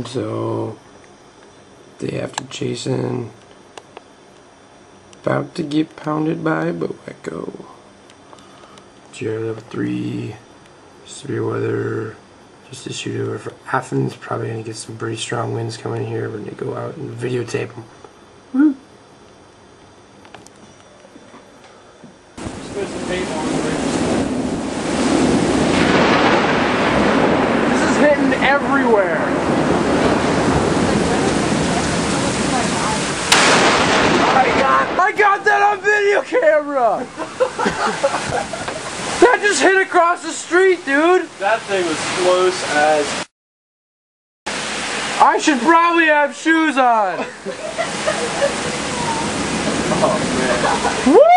So, day after Jason, about to get pounded by Boeco. Engerer level 3, severe weather, just issued over for Athens. Probably gonna get some pretty strong winds coming here when they go out and videotape them. Woo! Supposed to paint on the ridge. This is hitting everywhere. I got that on video camera! That just hit across the street, dude! That thing was close as... I should probably have shoes on! Oh man. Woo!